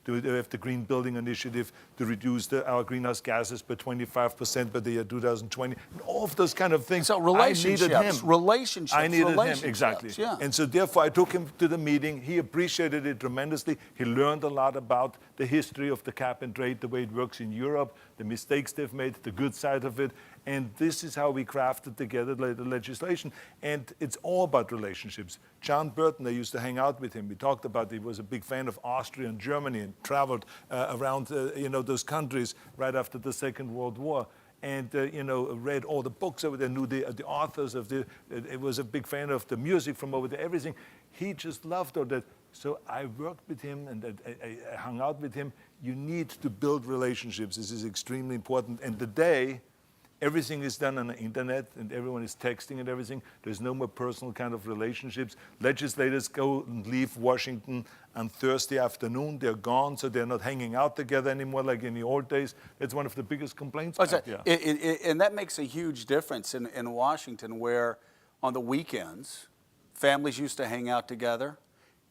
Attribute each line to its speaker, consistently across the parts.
Speaker 1: We have the Green Building Initiative to reduce our greenhouse gases by 25% by the year 2020. And all of those kind of things.
Speaker 2: So relationships,
Speaker 1: I needed him.
Speaker 2: relationships,
Speaker 1: I needed
Speaker 2: relationships,
Speaker 1: him, exactly.
Speaker 2: Yeah.
Speaker 1: And so therefore I took him to the meeting. He appreciated it tremendously. He learned a lot about the history of the cap and trade, the way it works in Europe, the mistakes they've made, the good side of it. And this is how we crafted together the legislation. And it's all about relationships. John Burton, I used to hang out with him. We talked about, he was a big fan of Austria and Germany and traveled around those countries right after the Second World War. And read all the books over there, knew the authors of it was a big fan of the music from over there, everything. He just loved all that. So I worked with him and I hung out with him. You need to build relationships. This is extremely important. And today, everything is done on the internet and everyone is texting and everything. There's no more personal kind of relationships. Legislators go and leave Washington on Thursday afternoon. They're gone, so they're not hanging out together anymore like in the old days. That's one of the biggest complaints.
Speaker 2: And that makes a huge difference in Washington, where on the weekends, families used to hang out together.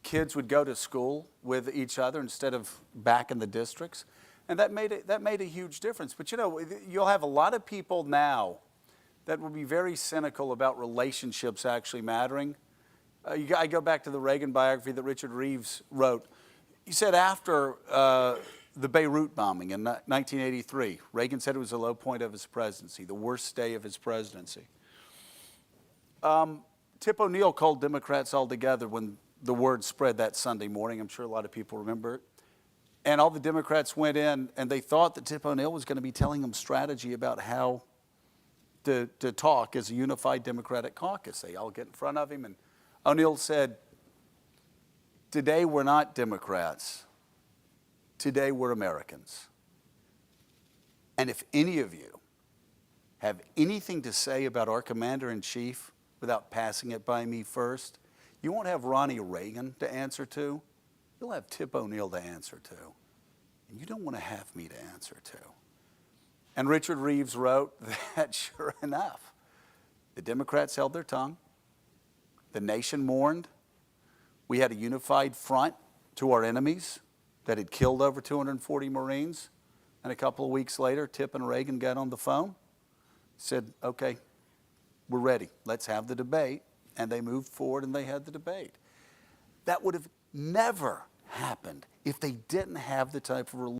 Speaker 2: Kids would go to school with each other instead of back in the districts. And that made a huge difference. But you'll have a lot of people now that will be very cynical about relationships actually mattering. I go back to the Reagan biography that Richard Reeves wrote. He said after the Beirut bombing in 1983, Reagan said it was the low point of his presidency, the worst day of his presidency. Tip O'Neill called Democrats all together when the word spread that Sunday morning. I'm sure a lot of people remember it. And all the Democrats went in, and they thought that Tip O'Neill was going to be telling them strategy about how to talk as a unified Democratic caucus. They all get in front of him, and O'Neill said, "Today we're not Democrats. Today we're Americans. And if any of you have anything to say about our commander-in-chief without passing it by me first, you won't have Ronnie Reagan to answer to. You'll have Tip O'Neill to answer to. And you don't want to have me to answer to." And Richard Reeves wrote that, sure enough, the Democrats held their tongue. The nation mourned. We had a unified front to our enemies that had killed over 240 Marines. And a couple of weeks later, Tip and Reagan got on the phone, said, "Okay, we're ready. Let's have the debate." And they moved forward and they had the debate. That would have never happened if they didn't have the type of